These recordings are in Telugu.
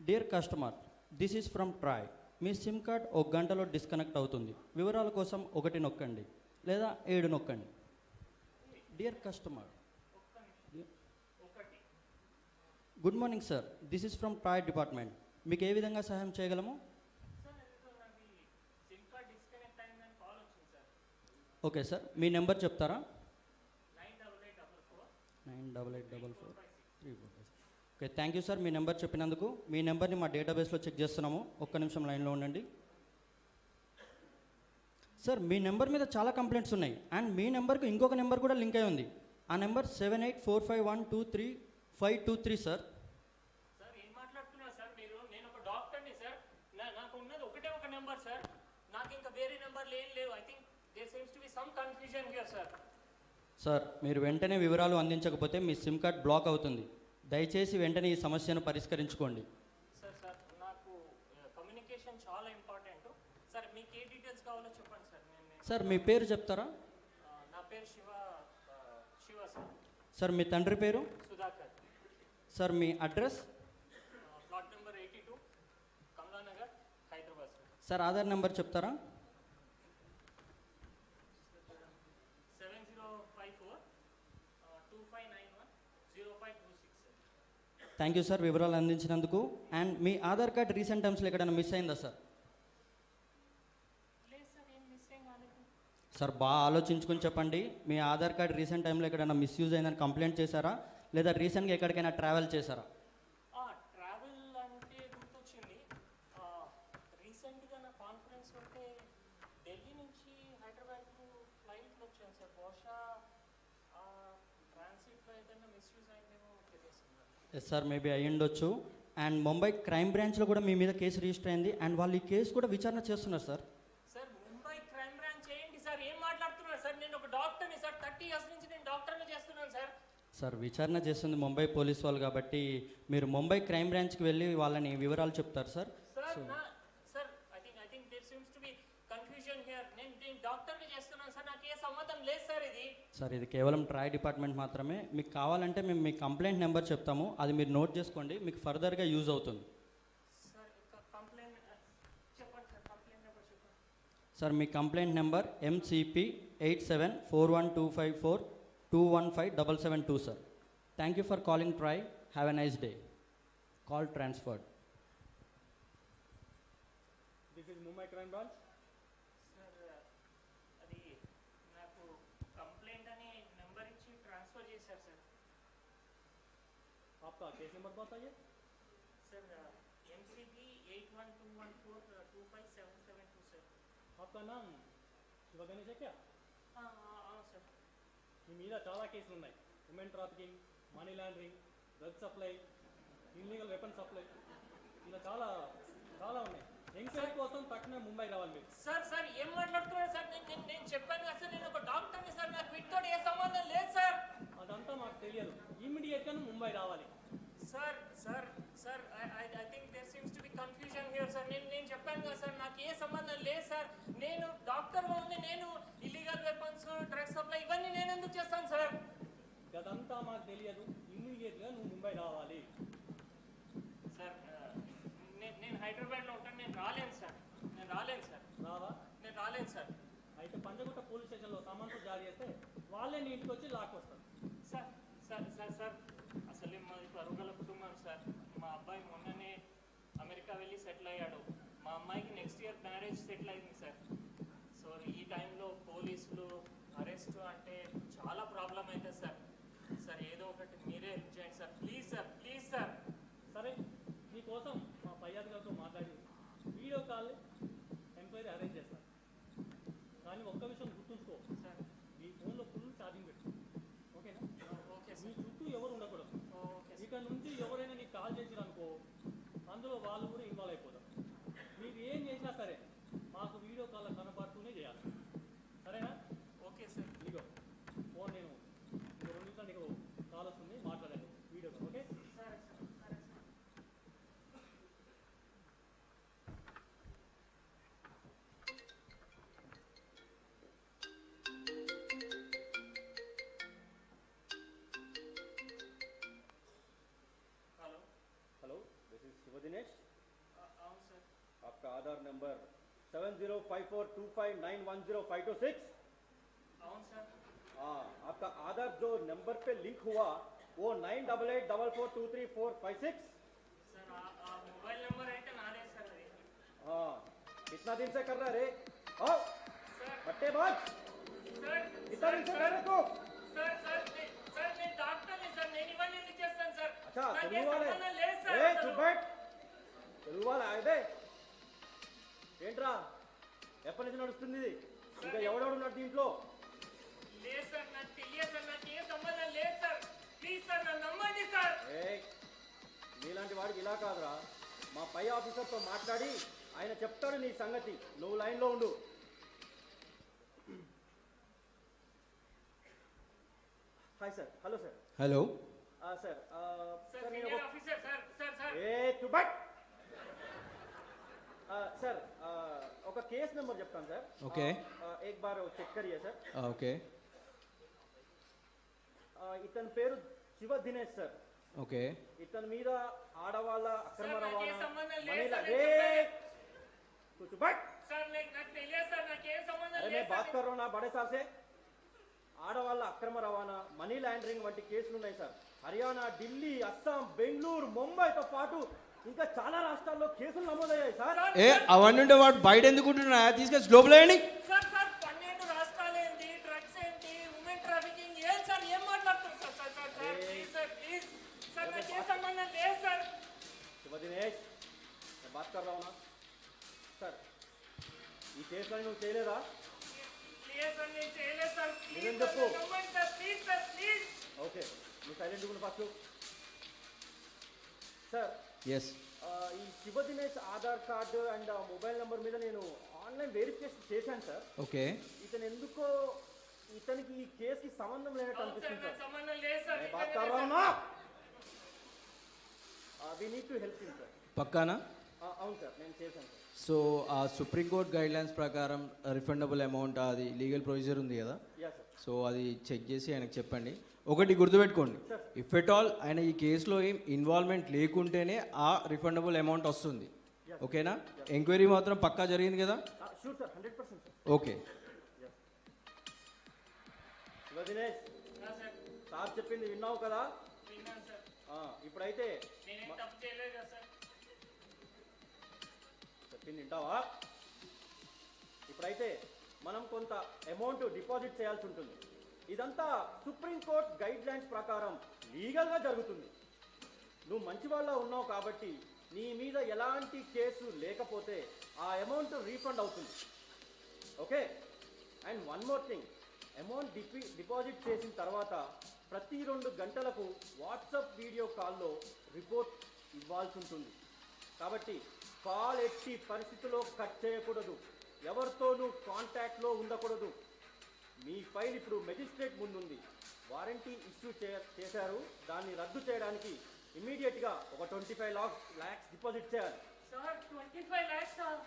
Dear customer, this is from TRAI. మీ సిమ్ కార్డ్ ఒక గంటలో డిస్కనెక్ట్ అవుతుంది. వివరాల కోసం 1 నొక్కండి లేదా 7 నొక్కండి. Dear customer, good morning sir, this is from TRAI department. మీకు ఏ విధంగా సహాయం చేయగలము? ఓకే సార్, మీ నెంబర్ చెప్తారా? 9844 okay, thank you sir me number చెప్పినందుకు. మీ నెంబర్ని మా డేటాబేస్లో చెక్ చేస్తున్నాము. ఒక్క నిమిషం లైన్లో ఉండండి. సార్, మీ నెంబర్ మీద చాలా కంప్లైంట్స్ ఉన్నాయి అండ్ మీ నెంబర్కి ఇంకొక నెంబర్ కూడా లింక్ అయి ఉంది. ఆ నెంబర్ 7845123523 సార్. సార్ ఏం మాట్లాడుతున్నారు సార్ మీరు? నేను ఒక డాక్టర్ని సార్. నాకు ఉన్నది ఒకటే ఒక నెంబర్ సార్. నాకు ఇంకా వేరే నెంబర్లు ఏం లేవు. I think there seems to be some confusion here sir. Sir, మీరు వెంటనే వివరాలు అందించకపోతే మీ సిమ్ కార్డ్ బ్లాక్ అవుతుంది. దయచేసి వెంటనే ఈ సమస్యను పరిష్కరించుకోండి. సార్ సార్ నాకు కమ్యూనికేషన్ చాలా ఇంపార్టెంట్ సార్. మీకు ఏ డీటెయిల్స్ కావాలో చెప్పండి సార్. సార్, మీ పేరు చెప్తారా? నా పేరు శివ సార్. సార్, మీ తండ్రి పేరు? సుధాకర్. సార్, మీ address? Plot number 82, Kamalanagar, Hyderabad sir. Sir, Aadhaar number చెప్తారా? 705425910526 సార్. థ్యాంక్ యూ సార్ వివరాలు అందించినందుకు. అండ్ మీ ఆధార్ కార్డ్ రీసెంట్ టైమ్స్లో ఎక్కడైనా మిస్ అయిందా సార్? లేదు సార్, ఏం మిస్ ఏం కాలేదు సార్, బాగా ఆలోచించుకొని చెప్పండి. మీ ఆధార్ కార్డ్ రీసెంట్ టైంలో ఎక్కడైనా మిస్యూజ్ అయిందని కంప్లైంట్ చేశారా లేదా రీసెంట్గా ఎక్కడికైనా ట్రావెల్ చేశారా? ట్రావెల్ అంటే గుర్తొచ్చింది. రీసెంట్గా నా కాన్ఫరెన్స్ ఉంటే ఢిల్లీ నుంచి హైదరాబాద్కు ఫ్లైట్లో వచ్చాను సార్. బహుశా ట్రాన్సిట్లో ఏదైనా మిస్యూజ్ అయిందేమో తెలియదు సార్. ఎస్ సార్, మేబీ అయ్యి ఉండొచ్చు. అండ్ ముంబై క్రైమ్ బ్రాంచ్లో కూడా మీ మీద కేసు రిజిస్టర్ అయింది అండ్ వాళ్ళు ఈ కేసు కూడా విచారణ చేస్తున్నారు sir. Sir Mumbai crime branch ఏంటి సార్? ఏం మాట్లాడుతున్నారు సార్? నేను ఒక డాక్టర్ని సార్. 30 years నుంచి నేను డాక్టర్ని చేస్తున్నాను సార్. సార్, విచారణ చేస్తుంది ముంబై పోలీస్ వాళ్ళు కాబట్టి మీరు ముంబై క్రైమ్ బ్రాంచ్కి వెళ్ళి వాళ్ళని వివరాలు చెప్తారు sir. Sir I think there seems to be confusion here. నేను డాక్టర్ని చేస్తున్నాను సార్. నాకు ఏ సంబంధం లేదు సార్ ఇది. సార్, ఇది కేవలం ట్రాయ్ డిపార్ట్మెంట్ మాత్రమే. మీకు కావాలంటే మేము మీ కంప్లైంట్ నెంబర్ చెప్తాము, అది మీరు నోట్ చేసుకోండి, మీకు ఫర్దర్గా యూజ్ అవుతుంది. సార్ కంప్లైంట్ చెప్పండి సార్. కంప్లైంట్ నెంబర్ చెప్పండి సార్. మీ complaint number MCP 87412542157772 sir. Thank you for calling TRAI. Have a nice day. Call transferred. This is Mumbai crime branch. Sir అది నాకు కంప్లైంట్ అని నెంబర్ ఇచ్చి ట్రాన్స్ఫర్ చేశారు సార్. आपका केस नंबर बताइए. Sir MCB 8121425772 sir. आपका नाम शिवा गणेश है क्या? हाँ सर. మీ మీద చాలా కేసులు ఉన్నాయి. Women trafficking, money laundering, drug supply, illegal weapon supply, ఇలా చాలా చాలా ఉన్నాయి. ఎంక్వైరీ కోసం తక్షణ ముంబై రావాలి మీరు. సార్ ఏం మాట్లాడుతున్నారు సార్? నేను చెప్పాను కదా సార్, నేను ఒక డాక్టర్ని సార్. నాకు వీటితో ఏ సంబంధం లేదు సార్. అదంతా మాకు తెలియదు. ఇమ్మీడియట్గా ముంబై రావాలి. Sir I think there seems to be confusion here sir. నేను చెప్పాను కదా సార్, నాకు ఏ సంబంధం లేదు సార్. నేను డాక్టర్ ఉంది. నేను ఇల్లీగల్ వెపన్స్, డ్రగ్స్ సప్లై ఇవన్నీ నేను ఎందుకు చేస్తాను సార్? అదంతా మాకు తెలియదు. ఇమ్మీడియట్గా నువ్వు ముంబై రావాలి. సార్ నేను హైదరాబాద్లో ఉంటాను. నేను రాలేను సార్. రావా? నేను రాలేను సార్. అయితే పంజగుట్ట పోలీస్ స్టేషన్లో సమన్సు జారీ చేస్తే వాళ్ళే నీ ఇంటికి వచ్చి లాక్కొస్తారు. సార్ అసలే మాది పరుగుల కుటుంబం సార్. మా అబ్బాయి మొన్ననే అమెరికా వెళ్ళి సెటిల్ అయ్యాడు. మా అమ్మాయికి నెక్స్ట్ ఇయర్ మ్యారేజ్ సెటిల్ అయింది సార్. సో ఈ టైంలో పోలీసులు అరెస్ట్ అంటే చాలా ప్రాబ్లం అవుతుంది సార్. ఏదో ఒకటి మీరే హెల్ప్ చేయండి సార్. Please sir. సరే, నీకోసం మా పై అధికారితో మాట్లాడి వీడియో కాల్ ఎంక్వైరీ అరేంజ్ చేస్తాను. కానీ ఒక్క విషయం గుర్తుంచుకో సార్. మీ ఫోన్లో ఫుల్ ఛార్జింగ్ పెట్టు. ఓకేనా? ఓకే మీ సార్. చుట్టూ ఎవరు ఉండకూడదు. Okay sir. ఇక్కడ నుంచి ఎవరైనా నీకు కాల్ చేసిరనుకో అందులో వాళ్ళు కూడా ఇన్వాల్వ్ అయిపోతారు. మీరు ఏం చేసినా సరే మాకు వీడియో కాల్ కనపడుతూనే చేయాలి. సరేనా? Okay sir. ఇదిగో ఫోన్ నేను 2 నిమిషాలు నీకు కాల్ వస్తుంది, మాట్లాడండి వీడియో కాల్. ఓకే? సరే సార్. शुभ दिनेश, అవును సార్. आपका आधार नंबर 705425910526। అవును సార్. हाँ, आपका आधार जो नंबर पे लिंक हुआ वो 988844234556। సార్ ఆ మొబైల్ నెంబర్ అయితే నాదే సార్ అది. हाँ, कितना दिन से कर रहा है रे? आओ సార్ बट्टेबाज, సార్ कितना दिन से कर रहे तू? సార్ సార్ నేను డాక్టర్ని సార్, నేను ఇవన్నీ ఎందుకు చేస్తాను సార్? अच्छा, నాకే తెలుగు वाले, సంబంధం లేదు సార్ ए అసలు. चुप बैठ, తెలుగు వాళ్ళ ఆయదే ఏంట్రా ఎప్పటి నుంచి నడుస్తుంది ఇది? ఇంకా ఎవడెవడున్నాడు దీంట్లో? లేదు సార్, నాకు తెలియదు సార్, నాకు ఏ సంబంధం లేదు సార్. ప్లీజ్ సార్ నన్ను నమ్మండి సార్. ఏ నీలాంటి వాడికి ఇలా కాదురా, మా పై ఆఫీసర్తో మాట్లాడి ఆయన చెప్తాడు నీ సంగతి, నువ్వు లైన్లో ఉండు. Hi sir, hello sir. Hello. Sir sir sir నేను senior officer sir sir sir ఏ చుబట్ సార్ ఒక కేస్ నెంబర్ చెప్తాను సార్. ఓకే. एक बार चेक करिए सर. ఓకే. ఇతని పేరు శివ దినేష్ సార్. ఓకే. ఇతని మీద ఆడవాళ్ళ అక్రమ సార్, నాకే రవాణా సంబంధం లేదు మనీలా సార్, రే నేను कुछ बट సార్ నాకు తెలియదు సార్, నాకు ఏ సంబంధం अरे मैं లేదు बात సార్. कर रहा हूँ ना बड़े साहब से. ఆడవాళ్ళ అక్రమ రవాణా, మనీ లాండరింగ్ వంటి కేసులు ఉన్నాయి సార్. హర్యానా, ఢిల్లీ, అస్సాం, బెంగళూరు, ముంబైతో పాటు ఇంకా చాలా రాష్ట్రాల్లో కేసులు నమోదయ్యాయి సార్. ఏ అవన్నీ ఉంటే వాడు బయట ఎందుకుంటున్నా తీసుకెళ్ళి లోపల వేయండి. సార్ సార్ 12 రాష్ట్రాలు ఏంటి, డ్రగ్స్ ఏంటి, ఉమెన్ ట్రాఫికింగ్ ఏం సార్, ఏం మాట్లాడుతున్నారు sir? Sir sir sir please sir, please sir, నాకు ఏ సంబంధం లేదు సార్. శుభ దినేష్, मैं बात कर रहा हूँ ना सर. ఈ కేసులని నువ్వు చేయలేదా? ప్లీజ్ సార్, నేను చేయలేదు సార్. ప్లీజ్ నిజం సార్, చెప్పు. నన్ను నమ్మండి sir, please sir, please. Okay, నువ్వు సైలెంట్ ఉండు ఫస్ట్. Sir yes. ఈ Shiva Dinesh Aadhaar card and mobile number మీద నేను ఆన్లైన్ వెరిఫికేషన్ చేశాను సార్. ఓకే. ఇతను ఎందుకో ఇతనికి ఈ కేసుకి సంబంధం లేనట్టు అవును సార్, అనిపిస్తుంది నాకు సార్. సంబంధం లేదు సార్. मैं बात कर रहा हूँ ना. We need to help him sir. పక్కానా? అవును సార్, నేను చేశాను సార్. సో ఆ సుప్రీంకోర్టు గైడ్ లైన్స్ ప్రకారం రిఫండబుల్ అమౌంట్ అది లీగల్ ప్రొసీజర్ ఉంది కదా, యా సార్. సో అది చెక్ చేసి ఆయనకు చెప్పండి. ఒకటి గుర్తుపెట్టుకోండి, ఇఫ్ ఎట్ ఆల్ ఆయన ఈ కేసులో ఏం ఇన్వాల్వ్మెంట్ లేకుంటేనే ఆ రిఫండబుల్ అమౌంట్ వస్తుంది. ఓకేనా? ఎంక్వైరీ మాత్రం పక్కా జరిగింది కదా? Sure sir, 100% sir. Okay. Shiva Dinesh, నా సార్, సార్ చెప్పింది విన్నావు కదా? విన్నాను సార్. ఇప్పుడైతే నేనేం తప్పు చేయలేదు కదా సార్. చెప్పింది వింటావా? ఇప్పుడైతే మనం కొంత అమౌంట్ డిపాజిట్ చేయాల్సి ఉంటుంది. ఇదంతా సుప్రీంకోర్టు గైడ్ లైన్స్ ప్రకారం లీగల్గా జరుగుతుంది. నువ్వు మంచి వాళ్ళ ఉన్నావు కాబట్టి నీ మీద ఎలాంటి కేసు లేకపోతే ఆ అమౌంట్ రీఫండ్ అవుతుంది. Okay? And one more thing, amount deposit చేసిన తర్వాత ప్రతి 2 గంటలకు వాట్సాప్ వీడియో కాల్లో రిపోర్ట్ ఇవ్వాల్సి ఉంటుంది. కాబట్టి కాల్ ఎట్టి పరిస్థితుల్లో కట్ చేయకూడదు, ఎవరితోనూ కాంటాక్ట్లో ఉండకూడదు. మీ ఫైల్ ఇప్పుడు మెజిస్ట్రేట్ ముందుంది. వారంటీ ఇష్యూ చేశారు, దాన్ని రద్దు చేయడానికి ఇమీడియట్గా ఒక 25 lakhs డిపాజిట్ చేయాలి. Sir 25 lakhs sir.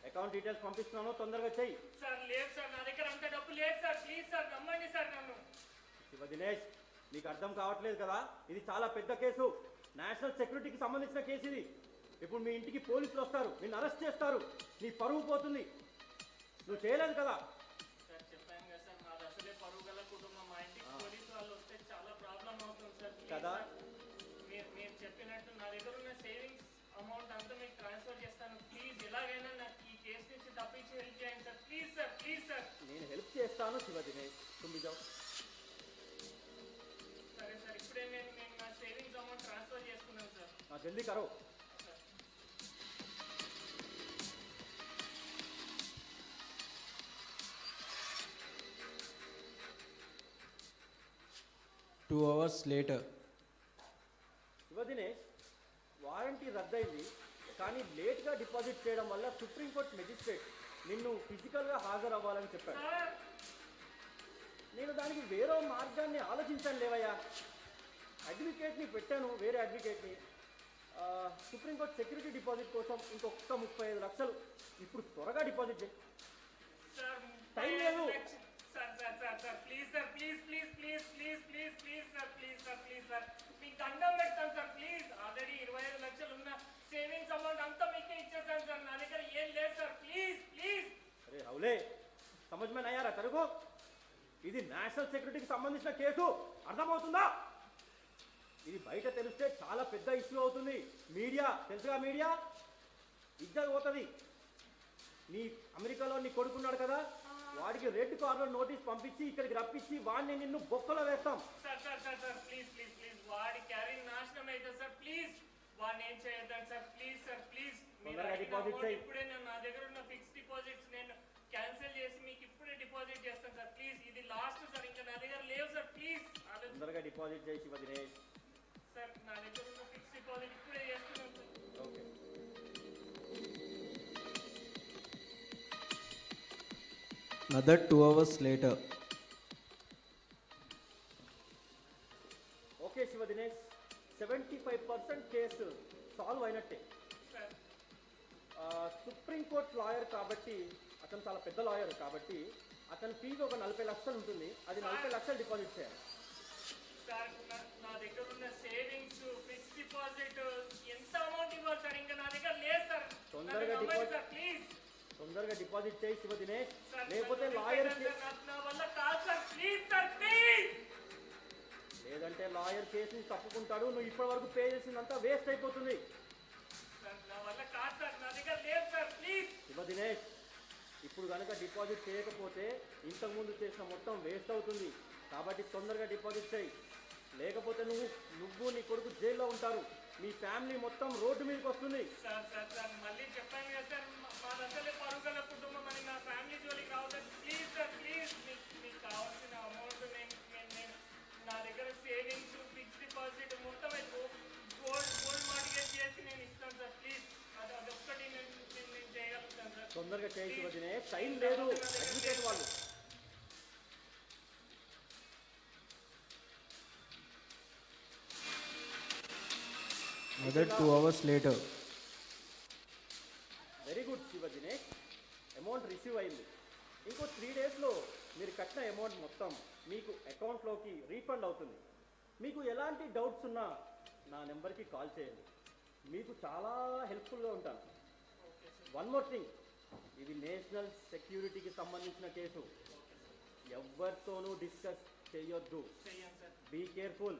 Account details పంపిస్తున్నాను, తొందరగా చెయ్యి. సార్ లేదు సార్, నా దగ్గర అంత డబ్బు లేదు సార్. ప్లీజ్ సార్, నమ్మండి సార్ నన్ను. శివ దినేష్, నీకు అర్థం కావట్లేదు కదా, ఇది చాలా పెద్ద కేసు, నేషనల్ సెక్యూరిటీకి సంబంధించిన కేసు ఇది. ఇప్పుడు మీ ఇంటికి పోలీసులు వస్తారు, నిన్ను అరెస్ట్ చేస్తారు, నీ పరువు పోతుంది. నువ్వు చేయలేదు కదా? సార్ చెప్పాను కదా సార్, మాది అసలే పరువు గల కుటుంబం. మా ఇంటికి పోలీసు వాళ్ళు వస్తే చాలా ప్రాబ్లం అవుతుంది సార్. ప్లీజ్ కదా? సార్, మీరు చెప్పినట్టు నా దగ్గర ఉన్న సేవింగ్స్ అమౌంట్ అంతా మీకు ట్రాన్స్ఫర్ చేస్తాను. ప్లీజ్ ఎలాగైనా నాకు ఈ కేసు నుంచి తప్పించి హెల్ప్ చేయండి sir. Please sir, please sir. నేను హెల్ప్ చేస్తాను శివ దినేష్, తుమ్మి జావ్. సరే సార్, ఇప్పుడే నేను నా సేవింగ్స్ అమౌంట్ ట్రాన్స్ఫర్ చేస్తున్నాను సార్. జల్దీ కరో. Sir 2 hours later. Shiva Dinesh, warranty రద్దయింది, కానీ లేట్గా డిపాజిట్ చేయడం వల్ల సుప్రీంకోర్టు మెజిస్ట్రేట్ నిన్ను ఫిజికల్గా హాజరవ్వాలని చెప్పాడు. సార్ నేను దానికి వేరే మార్గాన్ని ఆలోచించాను లేవయ్యా. అడ్వకేట్ని పెట్టాను, వేరే అడ్వకేట్ని. సుప్రీంకోర్టు సెక్యూరిటీ డిపాజిట్ కోసం ఇంకొక 35 లక్షలు ఇప్పుడు త్వరగా డిపాజిట్ చేయి. సార్ టైం లేదు. Sir sir sir sir please sir, please please please please please please sir, please sir, please sir, మీకు దండం పెడతాను సార్. ప్లీజ్, ఆల్రెడీ 25 లక్షలు ఉన్న సేవింగ్ సౌలే సమజ్ మే నయ్యారా తరుగు ఇది నేషనల్ సెక్యూరిటీకి సంబంధించిన కేసు, అర్థమవుతుందా? ఇది బయట తెలిస్తే చాలా పెద్ద ఇష్యూ అవుతుంది. మీడియా తెలుసుగా, మీడియా ఇజ్జత్ పోతుంది. నీ అమెరికాలో నీ కొడుకున్నాడు కదా, వాడికి రెడ్ కార్నర్ నోటీస్ పంపించి ఇక్కడికి రప్పించి వాడిని నిన్ను బొక్కలో వేస్తాం. Sir sir sir sir please please please వాడి క్యారీర్ నాశనం అవుతుంది సార్. ప్లీజ్ వాడిని ఏం చేయొద్దండి సార్. Please sir please. తొందరగా డిపాజిట్ చేయి. ఇప్పుడే నేను నా దగ్గర ఉన్న ఫిక్స్డ్ డిపాజిట్స్ నేను క్యాన్సిల్ చేసి మీకు ఇప్పుడే డిపాజిట్ చేస్తాను సార్. ప్లీజ్ ఇది లాస్ట్ సార్, ఇంకా నా దగ్గర లేవు సార్. ప్లీజ్ తొందరగా డిపాజిట్ చేసి దినేష్. సార్ నా దగ్గర ఉన్న ఫిక్స్డ్ డిపాజిట్ ఇప్పుడే చేస్తున్నాను sir. Okay. Another 2 hours later. Okay Shiva Dinesh, 75% case solve అయినట్టే. సార్ సుప్రీంకోర్టు లాయర్ కాబట్టి, అతను చాలా పెద్ద లాయర్ కాబట్టి అతని ఫీజు ఒక 40 లక్షలు ఉంటుంది. అది 40 లక్షలు డిపాజిట్ చేయాలి. సార్ నా దగ్గర ఉన్న సేవింగ్స్ ఫిక్స్డ్ డిపాజిట్ ఎంత అమౌంట్ ఇవ్వాలి సార్? ఇంకా నా దగ్గర లేదు సార్. తొందరగా సార్ ప్లీజ్ తొందరగా డిపాజిట్ చేయి శివ దినేష్, సార్. లేకపోతే లాయర్ నా వల్ల కాదు సార్. Please sir please. లేదంటే లాయర్ కేసుని తప్పుకుంటాడు. నువ్వు ఇప్పటి వరకు పే చేసిందంతా వేస్ట్ అయిపోతుంది. సార్ నా వల్ల కాదు సార్. నా దగ్గర లేదు సార్. ప్లీజ్ శివ దినేష్, ఇప్పుడు కనుక డిపాజిట్ చేయకపోతే ఇంతకుముందు చేసిన మొత్తం వేస్ట్ అవుతుంది. కాబట్టి తొందరగా డిపాజిట్ చేయి, లేకపోతే నువ్వు నీ కొడుకు జైల్లో ఉంటారు. మీ ఫ్యామిలీ మొత్తం రోడ్డు మీదకి వస్తుంది. సార్ సార్ సార్ మళ్ళీ చెప్పాను కదా సార్, మాది అసలే పరుగుల కుటుంబం అని. నా ఫ్యామిలీ జోలికి రావద్దు ప్లీజ్ సార్. ప్లీజ్ మీకు కావాల్సిన అమౌంట్ నేను నా దగ్గర సేవింగ్స్ ఫిక్స్డ్ డిపాజిట్ మొత్తం గోల్డ్ మార్టిగేజ్ చేసి నేను ఇస్తాను సార్. ప్లీజ్ అదొక్కటి నేను చేయగలుగుతాను సార్. తొందరగా చేయి శివ దినేష్, టైం లేదు. అడ్వకేట్ వాళ్ళు. Another 2 hours later. Very good Shiva Dinesh, amount receive అయింది. ఇంకో 3 డేస్లో మీరు కట్టిన అమౌంట్ మొత్తం మీకు అకౌంట్లోకి రీఫండ్ అవుతుంది. మీకు ఎలాంటి డౌట్స్ ఉన్నా నా నెంబర్కి కాల్ చేయండి, మీకు చాలా హెల్ప్ఫుల్గా ఉంటాను. వన్ మోర్ థింగ్, ఇది నేషనల్ సెక్యూరిటీకి సంబంధించిన కేసు. ఎవరితోనూ డిస్కస్ చేయొద్దు. చెయ్యండి sir. Be careful.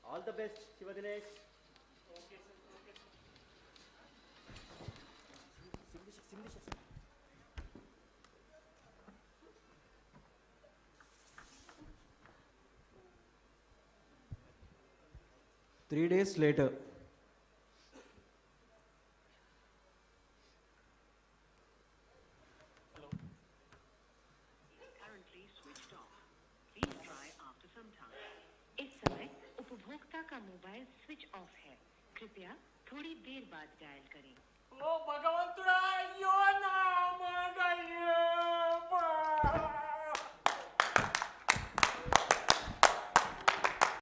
All the best Shiva Dinesh. Okay sir. Okay sir. 3 days later. Hello. Currently switched off. Please try after some time. इस समय उपभोक्ता का मोबाइल स्विच ऑफ है. कृपया थोड़ी देर बाद डायल करें. ఓ భగవంతుడా, అయ్యో నా